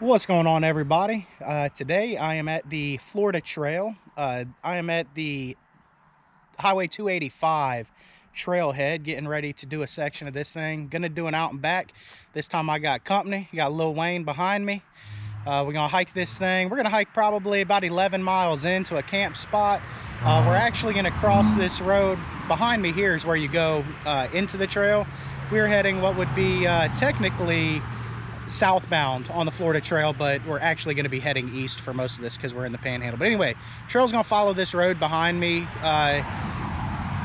What's going on, everybody? Today I am at the Florida Trail. I am at the Highway 285 Trailhead, getting ready to do a section of this thing. Gonna do an out and back. This time I got company. Got Lil Wayne behind me. We're gonna hike this thing. We're gonna hike probably about 11 miles into a camp spot. We're actually gonna cross this road. Behind me here is where you go into the trail. We're heading what would be technically southbound on the Florida Trail, but we're actually going to be heading east for most of this because we're in the Panhandle. But anyway, trail's going to follow this road behind me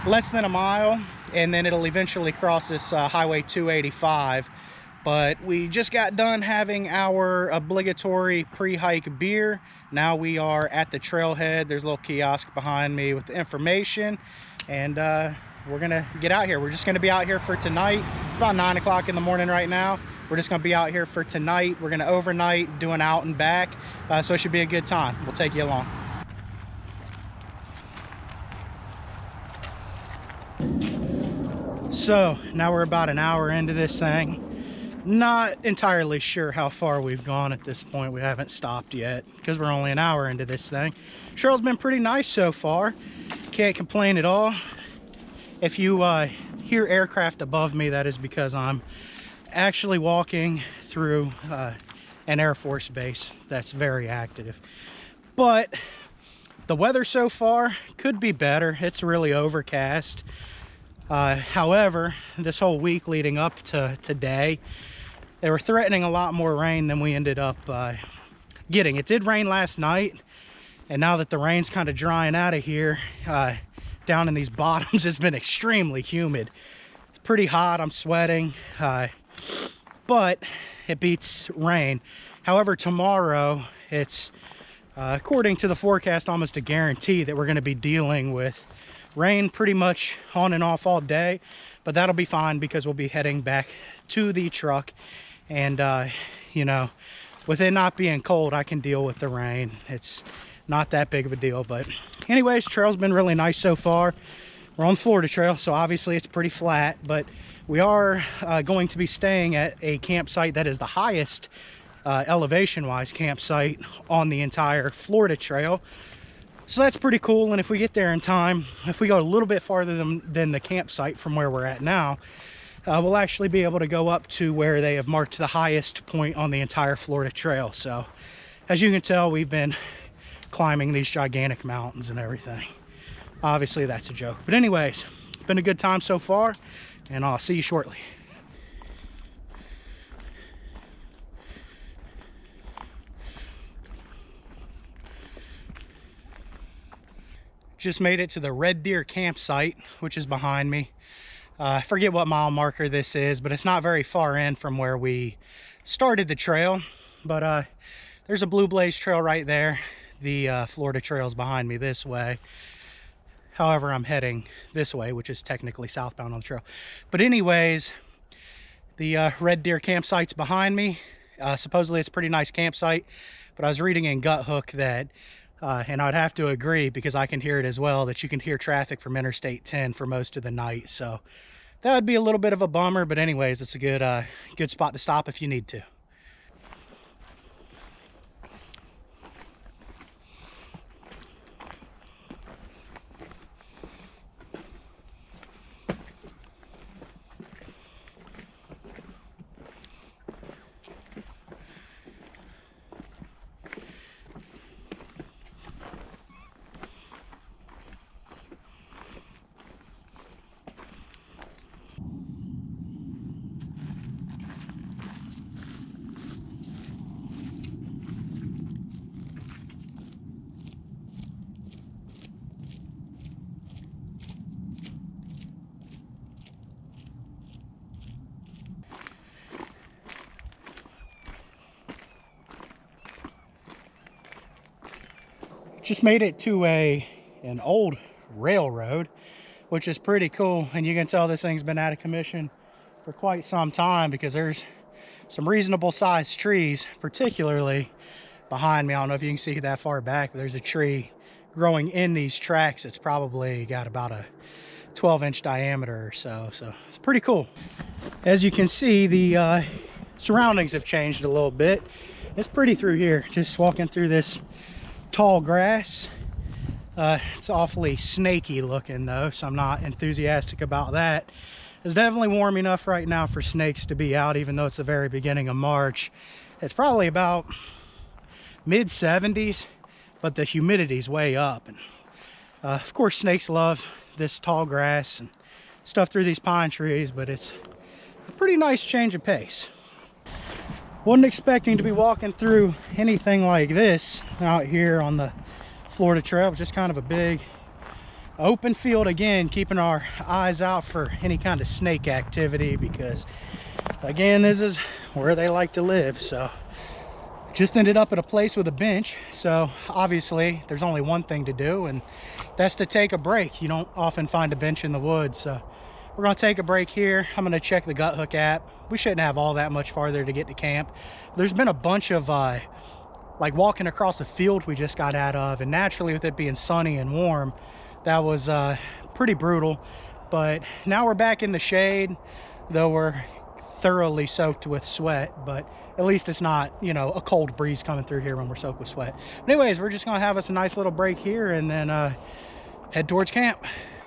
less than a mile, and then it'll eventually cross this Highway 285. But we just got done having our obligatory pre-hike beer. Now we are at the trailhead. There's a little kiosk behind me with the information, and we're gonna get out here. We're just gonna be out here for tonight. It's about 9 o'clock in the morning right now. We're just gonna be out here for tonight. We're gonna overnight, do an out and back. So it should be a good time. We'll take you along. So now we're about an hour into this thing. Not entirely sure how far we've gone at this point. We haven't stopped yet because we're only an hour into this thing. Trail's been pretty nice so far. Can't complain at all. If you hear aircraft above me, that is because I'm actually walking through an Air Force base that's very active. But the weather so far could be better. It's really overcast. However, this whole week leading up to today, they were threatening a lot more rain than we ended up getting. It did rain last night, and now that the rain's kind of drying out of here, down in these bottoms, it's been extremely humid. It's pretty hot. I'm sweating. But it beats rain. However, tomorrow it's according to the forecast almost a guarantee that we're going to be dealing with rain pretty much on and off all day, but that'll be fine because we'll be heading back to the truck. And you know, with it not being cold, I can deal with the rain. It's not that big of a deal. But anyways, trail's been really nice so far. We're on the Florida Trail, so obviously it's pretty flat, but we are going to be staying at a campsite that is the highest elevation-wise campsite on the entire Florida Trail. So that's pretty cool. And if we get there in time, if we go a little bit farther than the campsite from where we're at now, we'll actually be able to go up to where they have marked the highest point on the entire Florida Trail. So as you can tell, we've been climbing these gigantic mountains and everything. Obviously that's a joke, but anyways, it's been a good time so far, and I'll see you shortly. Just made it to the Red Deer campsite, which is behind me. I forget what mile marker this is, but it's not very far in from where we started the trail. But there's a Blue Blaze trail right there. The Florida Trail is behind me this way. However, I'm heading this way, which is technically southbound on the trail. But anyways, the Red Deer campsite's behind me. Supposedly it's a pretty nice campsite, but I was reading in Gut Hook that, and I'd have to agree because I can hear it as well, that you can hear traffic from Interstate 10 for most of the night. So that would be a little bit of a bummer, but anyways, it's a good spot to stop if you need to. Just made it to an old railroad, which is pretty cool. And you can tell this thing's been out of commission for quite some time because there's some reasonable sized trees, particularly behind me. I don't know if you can see that far back, but there's a tree growing in these tracks. It's probably got about a 12-inch diameter or so. So it's pretty cool. As you can see, the surroundings have changed a little bit. It's pretty through here, just walking through this tall grass. It's awfully snaky looking though, so I'm not enthusiastic about that. It's definitely warm enough right now for snakes to be out, even though it's the very beginning of March. It's probably about mid 70s, but the humidity's way up. And of course, snakes love this tall grass and stuff through these pine trees, but it's a pretty nice change of pace. Wasn't expecting to be walking through anything like this out here on the Florida Trail. Just kind of a big open field again, keeping our eyes out for any kind of snake activity, because again, this is where they like to live. So just ended up at a place with a bench, so obviously there's only one thing to do, and that's to take a break. You don't often find a bench in the woods, so we're going to take a break here. I'm going to check the Gut Hook app. We shouldn't have all that much farther to get to camp. There's been a bunch of like walking across a field we just got out of, and naturally with it being sunny and warm, that was pretty brutal. But now we're back in the shade, though we're thoroughly soaked with sweat, but at least it's not, you know, a cold breeze coming through here when we're soaked with sweat. But anyways, we're just gonna have us a nice little break here and then head towards camp.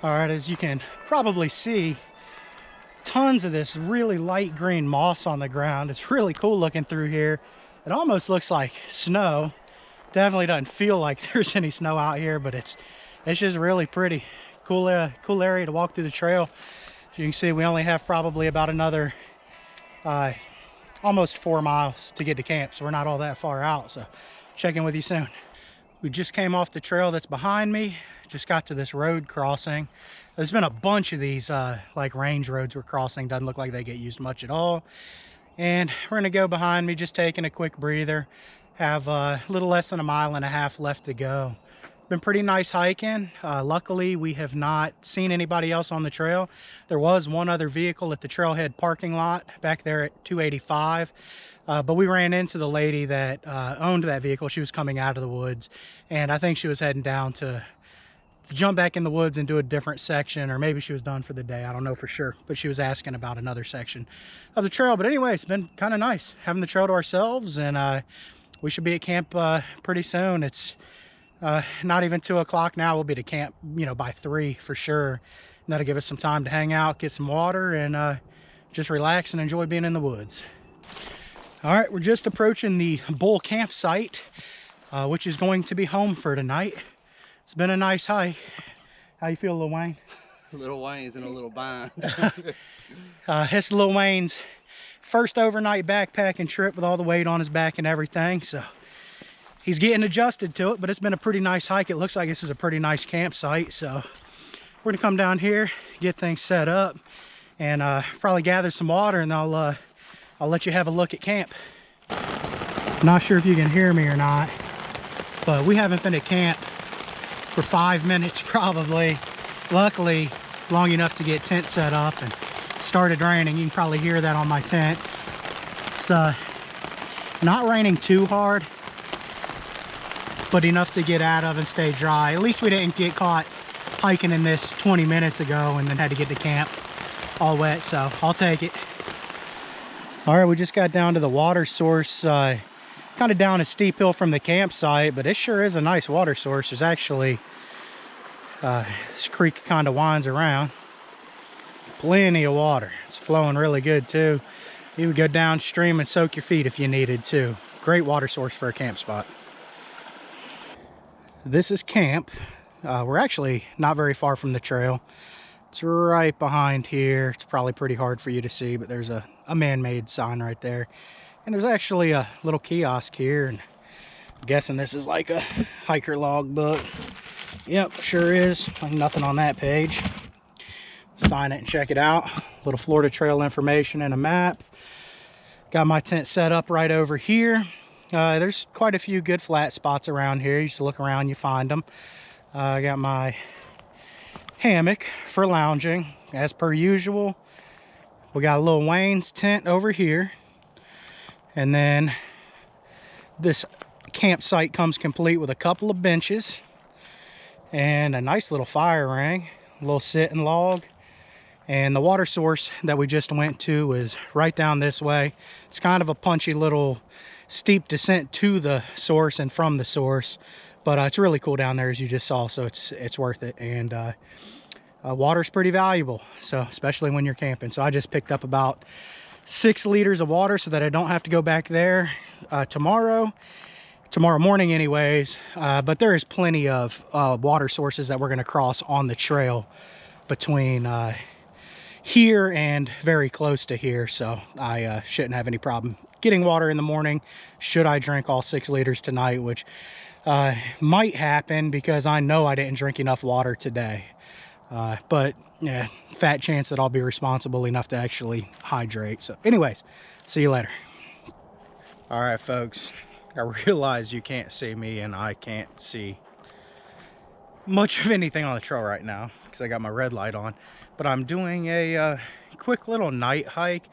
All right, as you can probably see, tons of this really light green moss on the ground. It's really cool looking through here. It almost looks like snow. Definitely doesn't feel like there's any snow out here, but it's just really pretty. Cool area to walk through the trail. As you can see, we only have probably about another almost 4 miles to get to camp, so we're not all that far out. So check in with you soon. We just came off the trail that's behind me, just got to this road crossing. There's been a bunch of these like range roads we're crossing. Doesn't look like they get used much at all. And we're gonna go behind me, just taking a quick breather. Have a little less than 1.5 miles left to go. Been pretty nice hiking. Luckily, we have not seen anybody else on the trail. There was one other vehicle at the Trailhead parking lot back there at 285, but we ran into the lady that owned that vehicle. She was coming out of the woods, and I think she was heading down to jump back in the woods and do a different section, or maybe she was done for the day. I don't know for sure, but she was asking about another section of the trail. But anyway, it's been kind of nice having the trail to ourselves, and we should be at camp pretty soon. It's not even 2 o'clock now. We'll be to camp, you know, by 3 for sure. And that'll give us some time to hang out, get some water, and just relax and enjoy being in the woods. All right, we're just approaching the Bull campsite, which is going to be home for tonight. It's been a nice hike. How you feel, Lil Wayne? Lil Wayne's in a little bind. It's Lil Wayne's first overnight backpacking trip with all the weight on his back and everything, so he's getting adjusted to it, but it's been a pretty nice hike. It looks like this is a pretty nice campsite, so we're gonna come down here, get things set up, and probably gather some water, and I'll let you have a look at camp. Not sure if you can hear me or not, but we haven't been at camp for 5 minutes probably. Luckily, long enough to get tent set up, and it started raining. You can probably hear that on my tent. It's not raining too hard, but enough to get out of and stay dry. At least we didn't get caught hiking in this 20 minutes ago and then had to get to camp all wet, so I'll take it. All right, we just got down to the water source, kind of down a steep hill from the campsite, but it sure is a nice water source. There's actually, this creek kind of winds around. Plenty of water. It's flowing really good too. You would go downstream and soak your feet if you needed to. Great water source for a camp spot. This is camp. We're actually not very far from the trail. It's right behind here. It's probably pretty hard for you to see, but there's a man-made sign right there. And there's actually a little kiosk here, and I'm guessing this is like a hiker log book. Yep, sure is. Nothing on that page. Sign it and check it out. Little Florida Trail information and a map. Got my tent set up right over here. There's quite a few good flat spots around here. You just look around, you find them. I got my hammock for lounging, as per usual. We got Lil Wayne's tent over here. And then this campsite comes complete with a couple of benches and a nice little fire ring, a little sitting log. And the water source that we just went to is right down this way. It's kind of a punchy little steep descent to the source and from the source, but it's really cool down there, as you just saw, so it's worth it. And water's pretty valuable, so especially when you're camping. So I just picked up about 6 liters of water so that I don't have to go back there tomorrow morning anyways. But there is plenty of water sources that we're going to cross on the trail between here and very close to here, so I shouldn't have any problem getting water in the morning should I drink all 6 liters tonight, which might happen because I know I didn't drink enough water today. But yeah, fat chance that I'll be responsible enough to actually hydrate. So anyways, see you later. All right, folks, I realize you can't see me and I can't see much of anything on the trail right now because I got my red light on, but I'm doing a quick little night hike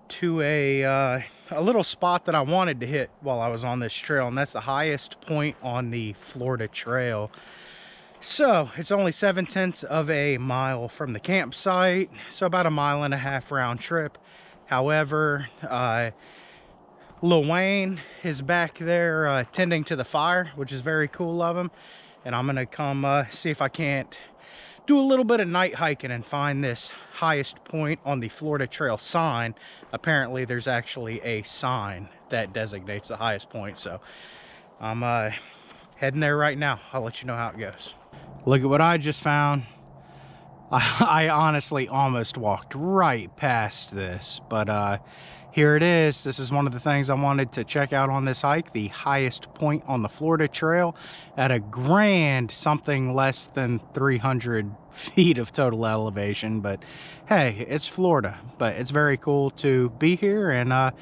to a little spot that I wanted to hit while I was on this trail, and that's the highest point on the Florida Trail. So it's only 7/10 of a mile from the campsite, so about a 1.5 mile round trip. However, Lil Wayne is back there tending to the fire, which is very cool of him, and I'm gonna come see if I can't do a little bit of night hiking and find this highest point on the Florida Trail sign. Apparently there's actually a sign that designates the highest point, so I'm heading there right now. I'll let you know how it goes. Look at what I just found. I honestly almost walked right past this, but here it is. This is one of the things I wanted to check out on this hike, the highest point on the Florida Trail at a grand something less than 300 feet of total elevation. But hey, it's Florida, but it's very cool to be here, and I'm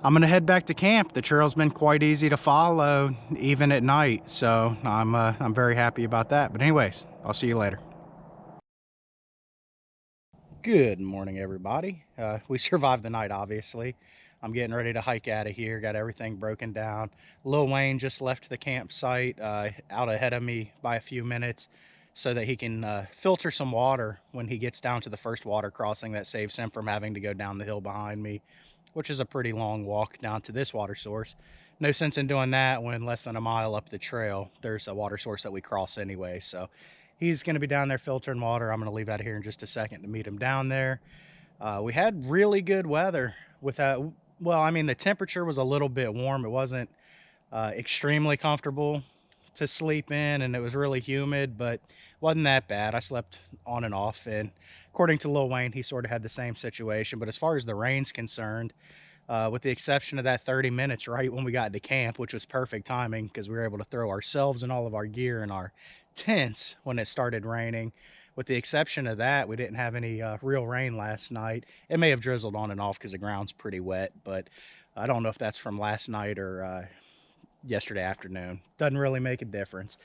gonna head back to camp. The trail's been quite easy to follow even at night, so I'm very happy about that. But anyways, I'll see you later. Good morning, everybody. We survived the night, obviously. I'm getting ready to hike out of here, got everything broken down. Lil Wayne just left the campsite out ahead of me by a few minutes so that he can filter some water when he gets down to the first water crossing. That saves him from having to go down the hill behind me, which is a pretty long walk down to this water source. No sense in doing that when less than a mile up the trail there's a water source that we cross anyway. So he's going to be down there filtering water. I'm going to leave out of here in just a second to meet him down there. We had really good weather with that. Well, I mean, the temperature was a little bit warm. It wasn't extremely comfortable to sleep in, and it was really humid, but wasn't that bad. I slept on and off, and according to Lil Wayne, he sort of had the same situation. But as far as the rain's concerned, with the exception of that 30 minutes right when we got to camp, which was perfect timing because we were able to throw ourselves and all of our gear in our tents when it started raining. With the exception of that, we didn't have any real rain last night. It may have drizzled on and off because the ground's pretty wet, but I don't know if that's from last night or yesterday afternoon. Doesn't really make a difference.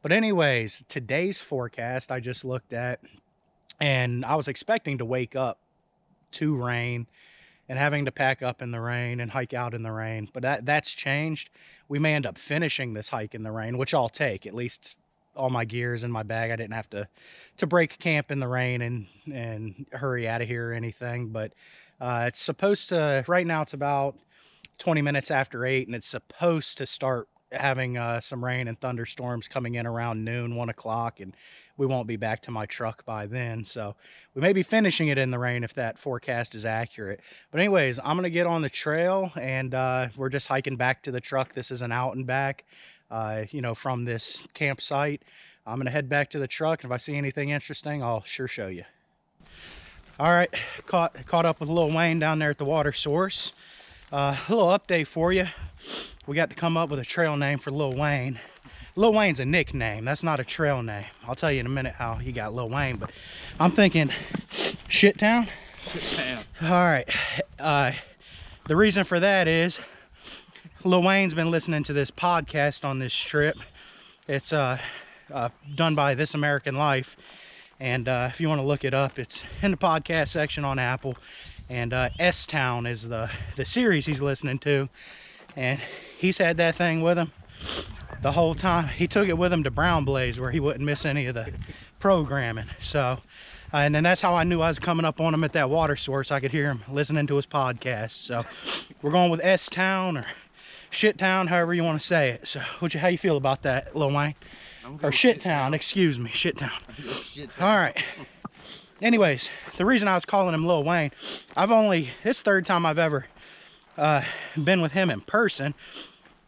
But anyways, today's forecast I just looked at, and I was expecting to wake up to rain and having to pack up in the rain and hike out in the rain, but that's changed. We may end up finishing this hike in the rain, which I'll take. At least all my gears in my bag. I didn't have to break camp in the rain and hurry out of here or anything. But it's supposed to, right now it's about 20 minutes after 8, and it's supposed to start having some rain and thunderstorms coming in around noon, 1 o'clock, and we won't be back to my truck by then. So we may be finishing it in the rain if that forecast is accurate. But anyways, I'm gonna get on the trail, and we're just hiking back to the truck. This is an out and back, you know, from this campsite. I'm gonna head back to the truck, and if I see anything interesting, I'll sure show you. All right, caught up with Lil Wayne down there at the water source. A little update for you. We got to come up with a trail name for Lil Wayne. Lil Wayne's a nickname. That's not a trail name. I'll tell you in a minute how he got Lil Wayne, but I'm thinking Shit Town. Shit Town. All right. The reason for that is Lil Wayne's been listening to this podcast on this trip. It's done by This American Life, and if you want to look it up, it's in the podcast section on Apple. And S-Town is the series he's listening to, and he's had that thing with him the whole time. He took it with him to Brown Blaze where he wouldn't miss any of the programming. So and then that's how I knew I was coming up on him at that water source. I could hear him listening to his podcast. So we're going with S-Town, or Shit Town, however you want to say it. So how you feel about that, Lil Wayne? Or Shit Town, excuse me, Shit Town. All right. Anyways, the reason I was calling him Lil Wayne, this third time I've ever been with him in person.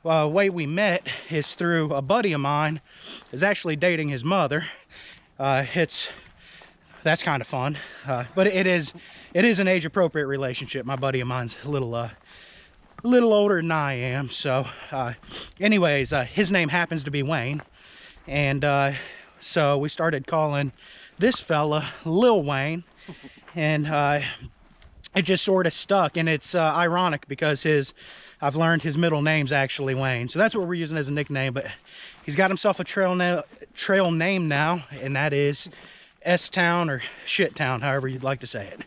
Way we met is through a buddy of mine is actually dating his mother. That's kind of fun, but it is an age-appropriate relationship. My buddy of mine's a little older than I am. So anyways, his name happens to be Wayne, and so we started calling this fella Lil Wayne, and it just sort of stuck. And it's ironic because I've learned his middle name's actually Wayne, so that's what we're using as a nickname. But he's got himself a trail name now, and that is S-Town or Shit Town, however you'd like to say it.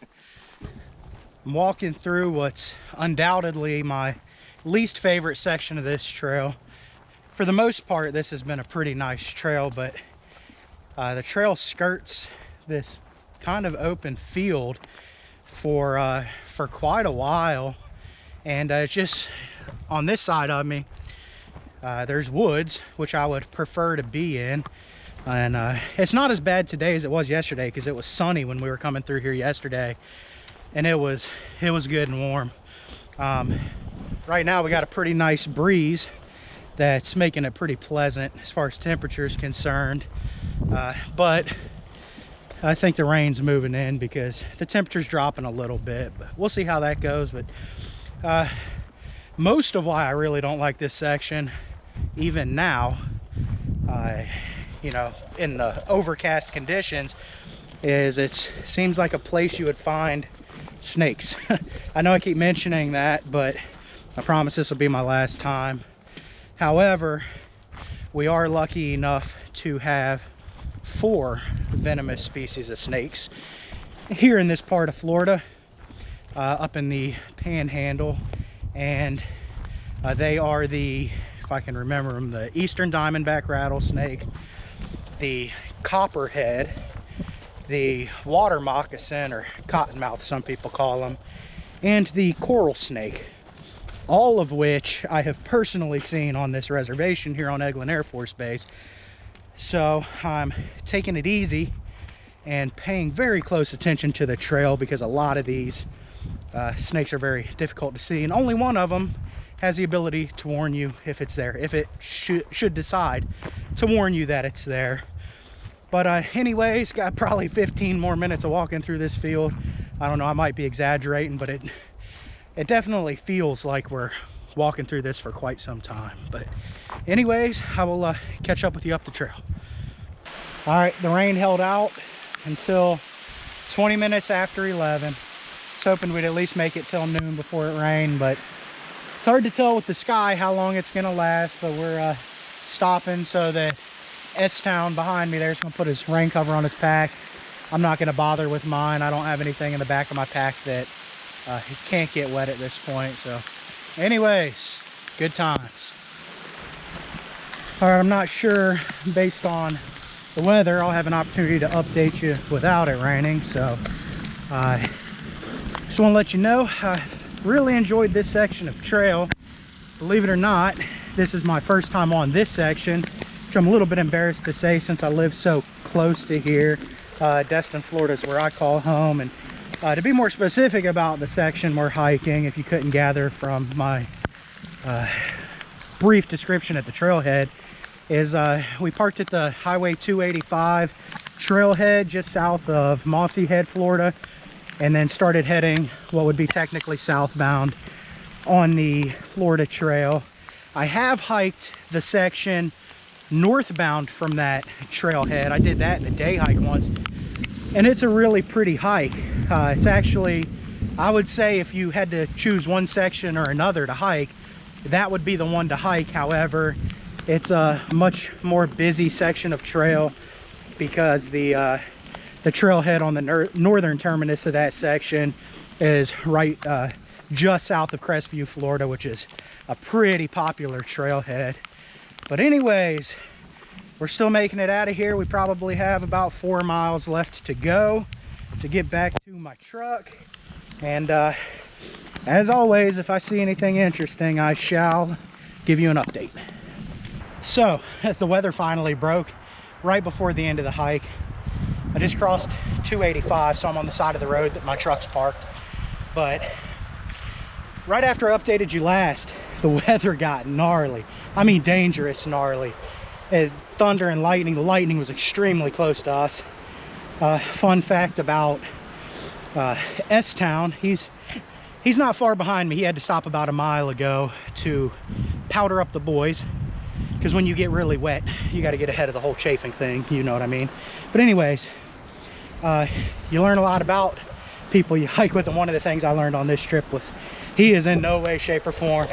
I'm walking through what's undoubtedly my least favorite section of this trail. For the most part, this has been a pretty nice trail, but the trail skirts this kind of open field for quite a while, and it's just on this side of me there's woods, which I would prefer to be in, and it's not as bad today as it was yesterday, because it was sunny when we were coming through here yesterday, and it was good and warm. Right now we got a pretty nice breeze that's making it pretty pleasant as far as temperature is concerned, but I think the rain's moving in because the temperature's dropping a little bit, but we'll see how that goes. But most of why I really don't like this section, even now, you know, in the overcast conditions, is it seems like a place you would find snakes. I know I keep mentioning that, but I promise this will be my last time. However, we are lucky enough to have 4 venomous species of snakes here in this part of Florida, up in the Panhandle, and they are if I can remember them, the eastern diamondback rattlesnake, the copperhead, the water moccasin, or cottonmouth some people call them, and the coral snake, all of which I have personally seen on this reservation here on Eglin Air Force Base. So I'm taking it easy and paying very close attention to the trail, because a lot of these snakes are very difficult to see, and only one of them has the ability to warn you if it's there, if it should decide to warn you that it's there. But anyways, got probably 15 more minutes of walking through this field. I don't know, I might be exaggerating, but it definitely feels like we're walking through this for quite some time. But anyways, I will catch up with you up the trail. All right, the rain held out until 20 minutes after 11. I was hoping we'd at least make it till noon before it rained, but it's hard to tell with the sky how long it's gonna last. But we're stopping so that S-Town behind me there's gonna put his rain cover on his pack. I'm not gonna bother with mine. I don't have anything in the back of my pack that it can't get wet at this point. So anyways, good times. All right, I'm not sure, based on the weather, I'll have an opportunity to update you without it raining. So just want to let you know, I really enjoyed this section of trail. Believe it or not, this is my first time on this section, which I'm a little bit embarrassed to say since I live so close to here. Destin, Florida is where I call home. And to be more specific about the section we're hiking, if you couldn't gather from my brief description at the trailhead, is we parked at the Highway 285 trailhead just south of Mossy Head, Florida, and then started heading what would be technically southbound on the Florida Trail. I have hiked the section northbound from that trailhead. I did that in a day hike once, and it's a really pretty hike. It's actually, I would say, if you had to choose one section or another to hike, that would be the one to hike. However, it's a much more busy section of trail because the trailhead on the northern terminus of that section is right just south of Crestview, Florida, which is a pretty popular trailhead. But anyways, we're still making it out of here. We probably have about 4 miles left to go to get back to my truck. And as always, if I see anything interesting, I shall give you an update. So the weather finally broke right before the end of the hike. I just crossed 285, so I'm on the side of the road that my truck's parked. But right after I updated you last, the weather got gnarly. I mean dangerous gnarly. Thunder and lightning. The lightning was extremely close to us. Fun fact about S-Town, he's not far behind me. He had to stop about a mile ago to powder up the boys, because when you get really wet, you got to get ahead of the whole chafing thing, you know what I mean. But anyways, you learn a lot about people you hike with, and one of the things I learned on this trip was he is in no way, shape, or form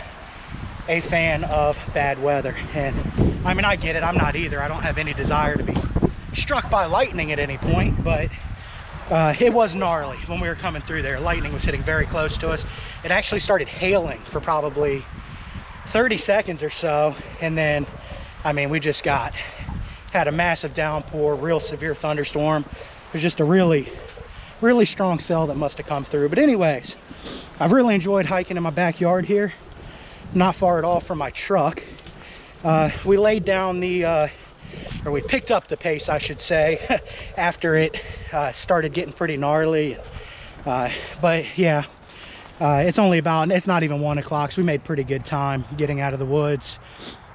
a fan of bad weather. And I mean, I get it, I'm not either. I don't have any desire to be struck by lightning at any point, but it was gnarly when we were coming through there. Lightning was hitting very close to us. It actually started hailing for probably 30 seconds or so, and then I mean, we just had a massive downpour, real severe thunderstorm. It was just a really strong cell that must have come through. But anyways, I've really enjoyed hiking in my backyard here, not far at all from my truck. We laid down or we picked up the pace, I should say, after it started getting pretty gnarly. But yeah, it's not even 1 o'clock, so we made pretty good time getting out of the woods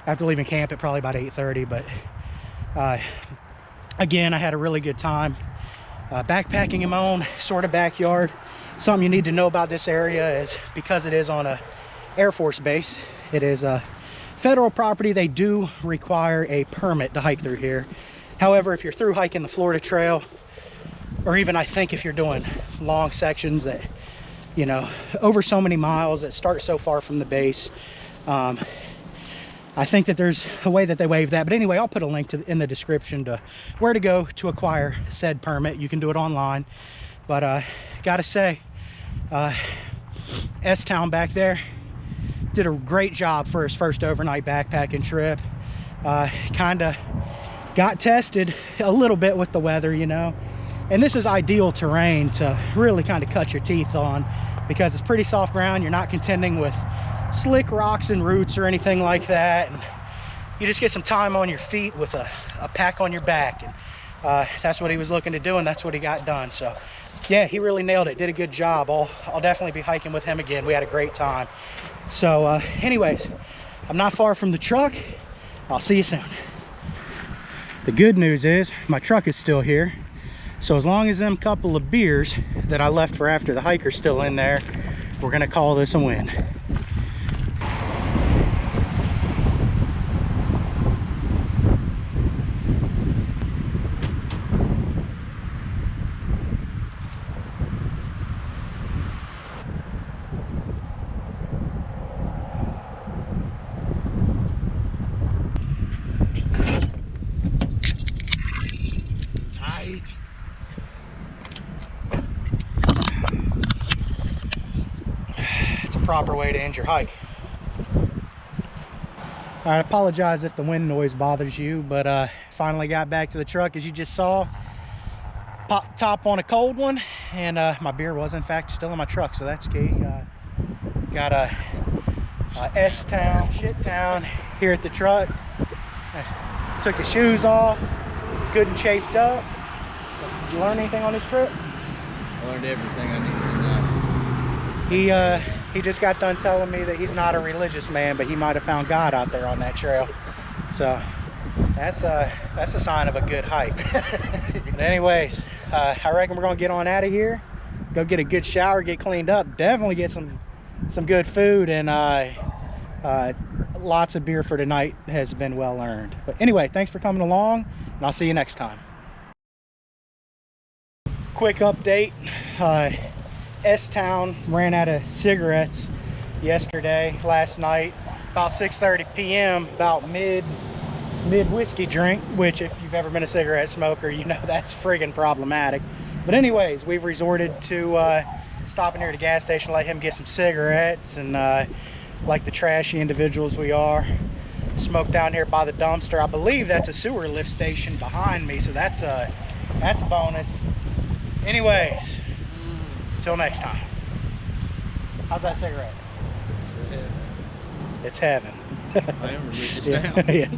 after leaving camp at probably about 8:30. But again, I had a really good time backpacking in my own sort of backyard. Something you need to know about this area is because it is on a Air Force base, it is a federal property. They do require a permit to hike through here. However, if you're through hiking the Florida Trail, or even I think if you're doing long sections that, you know, over so many miles that start so far from the base, I think that there's a way that they waive that. But anyway, I'll put a link in the description to where to go to acquire said permit. You can do it online. But gotta say, S-Town back there did a great job for his first overnight backpacking trip. Kind of got tested a little bit with the weather, you know. And this is ideal terrain to really kind of cut your teeth on, because it's pretty soft ground. You're not contending with slick rocks and roots or anything like that, and you just get some time on your feet with a pack on your back. And that's what he was looking to do, and that's what he got done. So yeah, he really nailed it, did a good job. I'll definitely be hiking with him again. We had a great time. So anyways, I'm not far from the truck. I'll see you soon. The good news is my truck is still here, so as long as them couple of beers that I left for after the hike are still in there, we're gonna call this a win. It's a proper way to end your hike. I apologize if the wind noise bothers you, but finally got back to the truck, as you just saw. Pop top on a cold one, and my beer was in fact still in my truck, so that's key. Got a S-Town, shit town here at the truck. Took the shoes off, good and chafed up. Did you learn anything on this trip? I learned everything I needed to know. He just got done telling me that he's not a religious man, but he might have found God out there on that trail. So that's a sign of a good hike. But anyways, I reckon we're gonna get on out of here, go get a good shower, get cleaned up, definitely get some good food, and lots of beer for tonight has been well earned. But anyway, thanks for coming along, and I'll see you next time. Quick update. S-Town ran out of cigarettes last night, about 6:30 p.m., about mid whiskey drink, which if you've ever been a cigarette smoker, you know that's friggin' problematic. But anyways, we've resorted to stopping here at a gas station to let him get some cigarettes, and like the trashy individuals we are, smoke down here by the dumpster. I believe that's a sewer lift station behind me, so that's a bonus. Anyways, until next time. How's that cigarette? It's heaven. I am religious Yeah. now. Yeah.